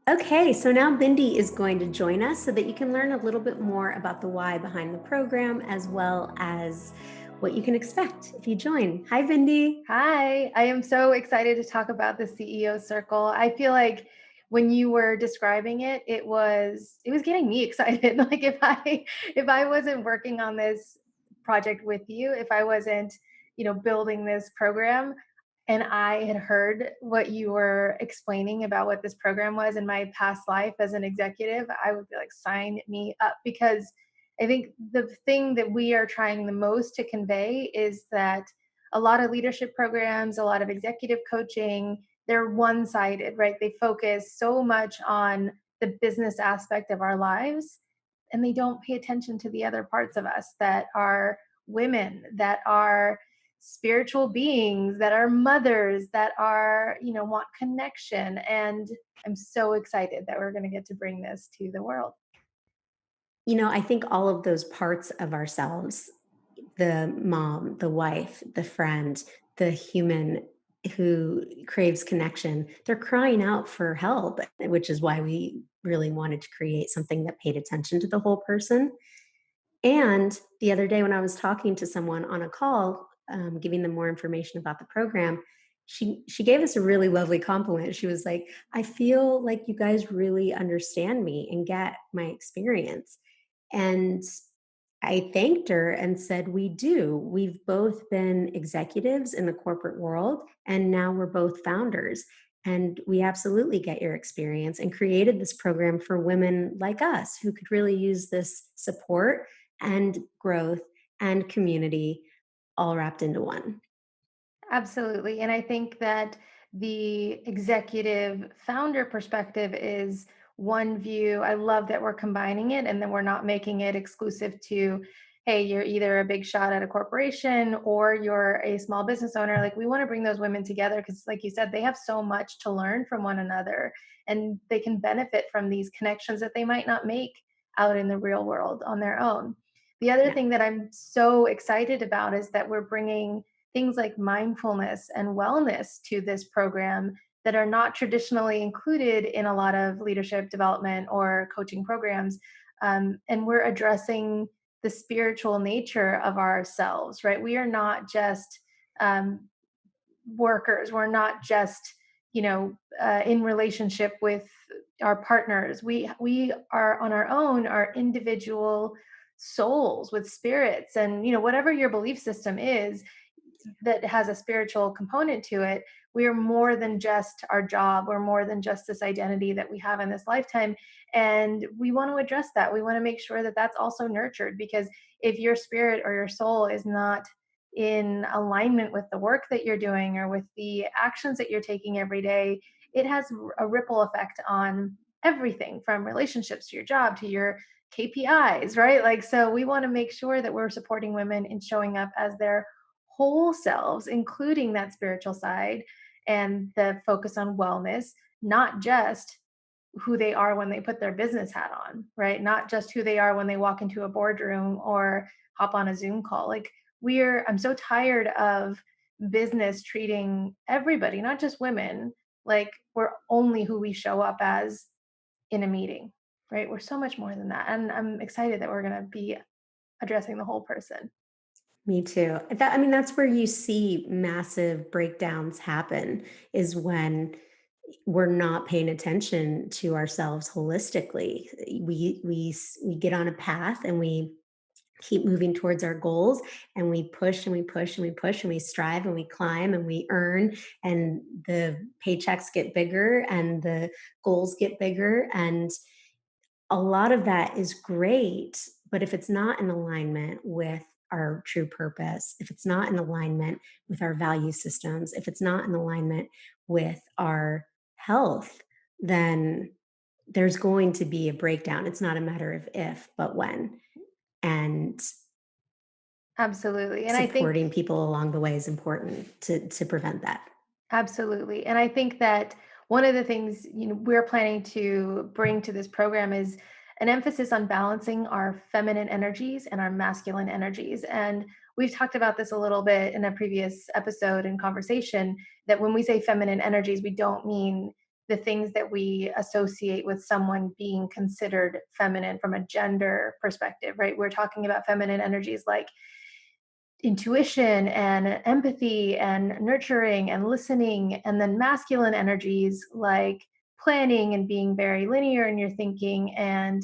Okay, so now Bindi is going to join us so that you can learn a little bit more about the why behind the program as well as what you can expect if you join. Hi, Bindi. Hi, I am so excited to talk about the CEO circle. I feel like when you were describing it, it was getting me excited. Like if I wasn't working on this project with you, if I wasn't, building this program and I had heard what you were explaining about what this program was in my past life as an executive, I would be like, sign me up because I think the thing that we are trying the most to convey is that a lot of leadership programs, a lot of executive coaching, they're one sided, right? They focus so much on the business aspect of our lives and they don't pay attention to the other parts of us that are women, that are spiritual beings, that are mothers, that are, want connection. And I'm so excited that we're going to get to bring this to the world. I think all of those parts of ourselves, the mom, the wife, the friend, the human who craves connection, they're crying out for help, which is why we really wanted to create something that paid attention to the whole person. And the other day when I was talking to someone on a call, giving them more information about the program, she gave us a really lovely compliment. She was like, "I feel like you guys really understand me and get my experience." And I thanked her and said, "We do. We've both been executives in the corporate world, and now we're both founders. And we absolutely get your experience and created this program for women like us who could really use this support and growth and community all wrapped into one." Absolutely. And I think that the executive founder perspective is one view. I love that we're combining it and then we're not making it exclusive to, hey, you're either a big shot at a corporation or you're a small business owner. Like, we want to bring those women together because, like you said, they have so much to learn from one another and they can benefit from these connections that they might not make out in the real world on their own. The other Yeah. thing that I'm so excited about is that we're bringing things like mindfulness and wellness to this program that are not traditionally included in a lot of leadership development or coaching programs. And we're addressing the spiritual nature of ourselves, right? We are not just um, workers. We're not just, in relationship with our partners. We are on our own, our individual souls with spirits, and whatever your belief system is that has a spiritual component to it. We are more than just our job. We're more than just this identity that we have in this lifetime. And we want to address that. We want to make sure that that's also nurtured because if your spirit or your soul is not in alignment with the work that you're doing or with the actions that you're taking every day, it has a ripple effect on everything from relationships to your job to your KPIs, right? Like, so we want to make sure that we're supporting women in showing up as their whole selves, including that spiritual side and the focus on wellness, not just who they are when they put their business hat on, right? Not just who they are when they walk into a boardroom or hop on a Zoom call. Like, I'm so tired of business treating everybody, not just women, like we're only who we show up as in a meeting, right? We're so much more than that. And I'm excited that we're going to be addressing the whole person. Me too. I mean, that's where you see massive breakdowns happen is when we're not paying attention to ourselves holistically. We get on a path and we keep moving towards our goals and we push and we push and we push and we strive and we climb and we earn and the paychecks get bigger and the goals get bigger and a lot of that is great, but if it's not in alignment with our true purpose, if it's not in alignment with our value systems, if it's not in alignment with our health, then there's going to be a breakdown. It's not a matter of if, but when. And Absolutely. And I think supporting people along the way is important to prevent that. Absolutely. And I think that one of the things, we're planning to bring to this program is an emphasis on balancing our feminine energies and our masculine energies. And we've talked about this a little bit in a previous episode and conversation that when we say feminine energies, we don't mean the things that we associate with someone being considered feminine from a gender perspective, right? We're talking about feminine energies like intuition and empathy and nurturing and listening, and then masculine energies like planning and being very linear in your thinking, and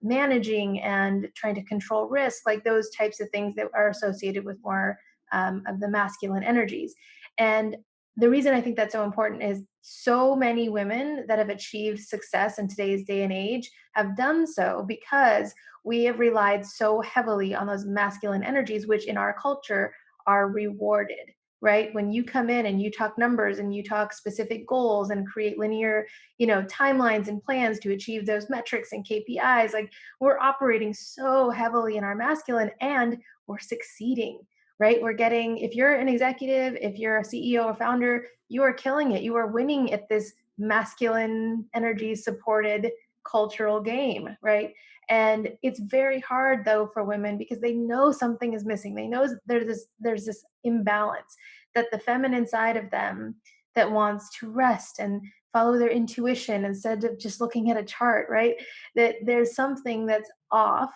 managing and trying to control risk, like those types of things that are associated with more of the masculine energies. And the reason I think that's so important is so many women that have achieved success in today's day and age have done so because we have relied so heavily on those masculine energies, which in our culture are rewarded, right? When you come in and you talk numbers and you talk specific goals and create linear, timelines and plans to achieve those metrics and KPIs, like we're operating so heavily in our masculine and we're succeeding, right? We're getting, if you're an executive, if you're a CEO or founder, you are killing it. You are winning at this masculine energy supported cultural game, right? And it's very hard though for women because they know something is missing. They know there's this imbalance, that the feminine side of them that wants to rest and follow their intuition instead of just looking at a chart, right? That there's something that's off,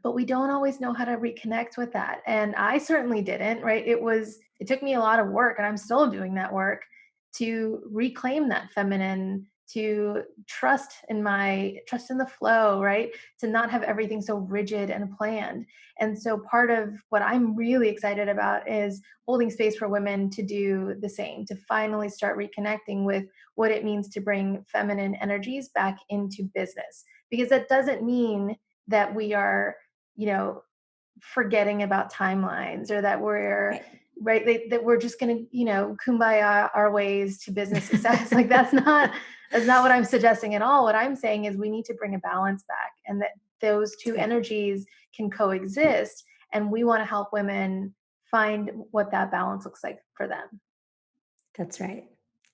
but we don't always know how to reconnect with that. And I certainly didn't, right? It took me a lot of work, and I'm still doing that work to reclaim that feminine, to trust in the flow, right? To not have everything so rigid and planned. And so part of what I'm really excited about is holding space for women to do the same, to finally start reconnecting with what it means to bring feminine energies back into business. Because that doesn't mean that we are, you know, forgetting about timelines, or that we're Right. right, that we're just going to, kumbaya our ways to business success. Like that's not what I'm suggesting at all. What I'm saying is we need to bring a balance back, and that those two That's right. energies can coexist, and we want to help women find what that balance looks like for them. That's right.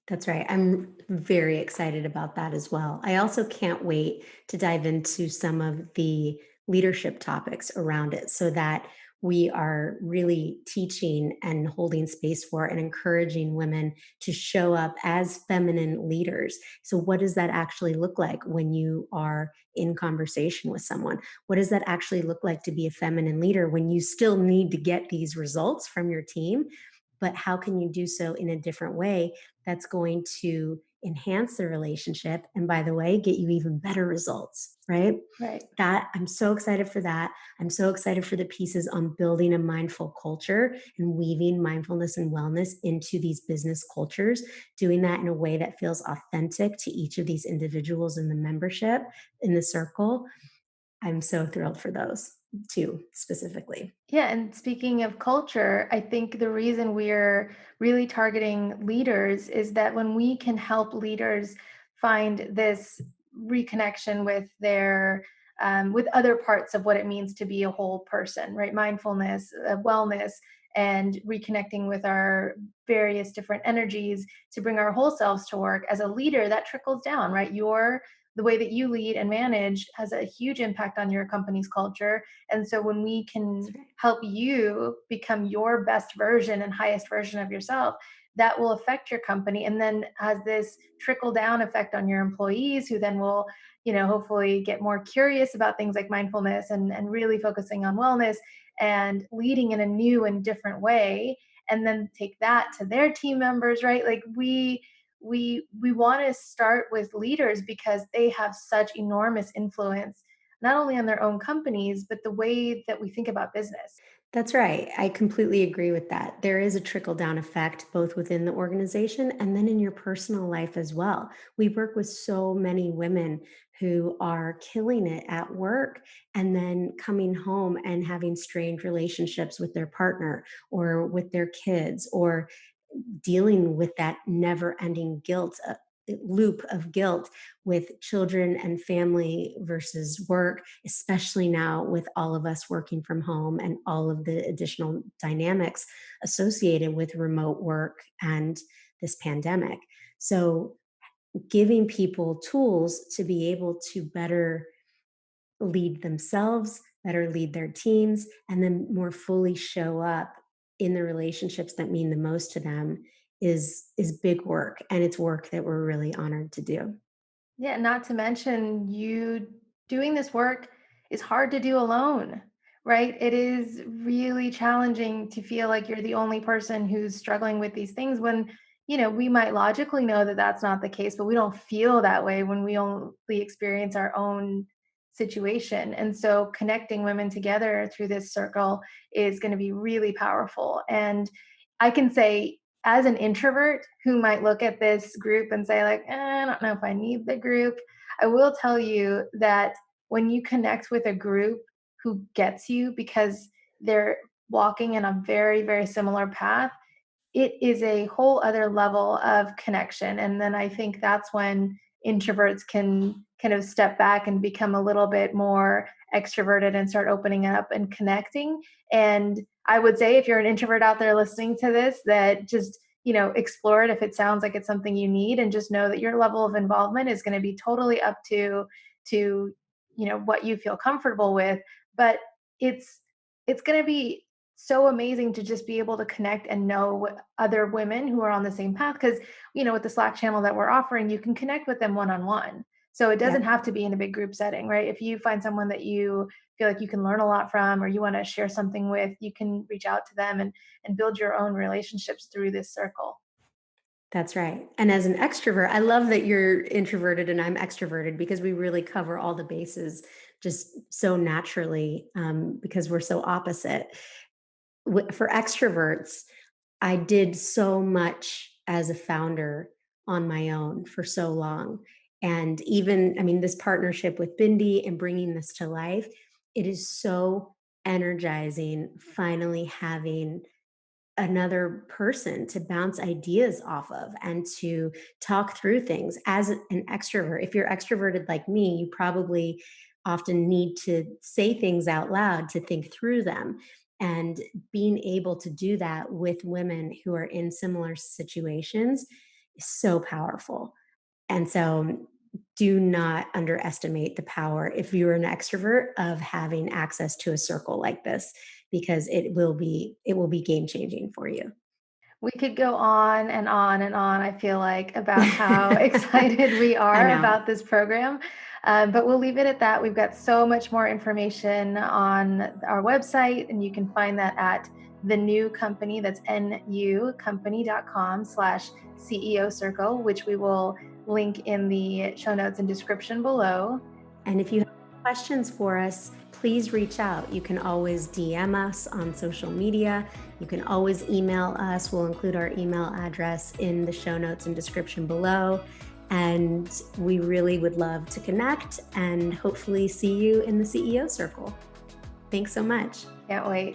That's right. I'm very excited about that as well. I also can't wait to dive into some of the leadership topics around it so that we are really teaching and holding space for and encouraging women to show up as feminine leaders. So, what does that actually look like when you are in conversation with someone? What does that actually look like to be a feminine leader when you still need to get these results from your team? But how can you do so in a different way that's going to enhance the relationship and, by the way, get you even better results, right? Right. That I'm so excited for that. I'm so excited for the pieces on building a mindful culture and weaving mindfulness and wellness into these business cultures, doing that in a way that feels authentic to each of these individuals in the membership in the circle. I'm so thrilled for those two specifically. Yeah, and speaking of culture, I think the reason we're really targeting leaders is that when we can help leaders find this reconnection with their with other parts of what it means to be a whole person, right? Mindfulness, wellness, and reconnecting with our various different energies to bring our whole selves to work as a leader, that trickles down, right? The way that you lead and manage has a huge impact on your company's culture. And so when we That's can right. help you become your best version and highest version of yourself, that will affect your company, and then has this trickle down effect on your employees, who then will, hopefully get more curious about things like mindfulness, and really focusing on wellness and leading in a new and different way, and then take that to their team members, right? Like we want to start with leaders because they have such enormous influence, not only on their own companies, but the way that we think about business. That's right. I completely agree with that. There is a trickle down effect both within the organization and then in your personal life as well. We work with so many women who are killing it at work and then coming home and having strained relationships with their partner or with their kids, or dealing with that never ending guilt loop of guilt with children and family versus work, especially now with all of us working from home and all of the additional dynamics associated with remote work and this pandemic. So, giving people tools to be able to better lead themselves, better lead their teams, and then more fully show up in the relationships that mean the most to them is big work, and it's work that we're really honored to do. Yeah, not to mention you doing this work is hard to do alone, right? It is really challenging to feel like you're the only person who's struggling with these things when, we might logically know that that's not the case, but we don't feel that way when we only experience our own situation. And so connecting women together through this circle is going to be really powerful. And I can say, as an introvert who might look at this group and say like, I don't know if I need the group, I will tell you that when you connect with a group who gets you because they're walking in a very, very similar path, it is a whole other level of connection. And then I think that's when introverts can kind of step back and become a little bit more extroverted and start opening up and connecting. And I would say, if you're an introvert out there listening to this, that just, explore it if it sounds like it's something you need, and just know that your level of involvement is going to be totally up to what you feel comfortable with. But it's it's going to be so amazing to just be able to connect and know other women who are on the same path, because with the Slack channel that we're offering, you can connect with them one on one, so it doesn't Yep. have to be in a big group setting, right? If you find someone that you feel like you can learn a lot from, or you want to share something with, you can reach out to them and build your own relationships through this circle. That's right. And as an extrovert, I love that you're introverted and I'm extroverted because we really cover all the bases just so naturally, because we're so opposite. For extroverts, I did so much as a founder on my own for so long. And even, I mean, this partnership with Bindi and bringing this to life, it is so energizing finally having another person to bounce ideas off of and to talk through things as an extrovert. If you're extroverted like me, you probably often need to say things out loud to think through them. And being able to do that with women who are in similar situations is so powerful. And so do not underestimate the power, if you're an extrovert, of having access to a circle like this, because it will be game changing for you. We could go on and on and on, I feel like, about how excited we I are know. about this program. But we'll leave it at that. We've got so much more information on our website, and you can find that at the new company. That's nucompany.com/CEO circle, which we will link in the show notes and description below. And if you have questions for us, please reach out. You can always DM us on social media. You can always email us. We'll include our email address in the show notes and description below. And we really would love to connect and hopefully see you in the CEO circle. Thanks so much. Can't wait.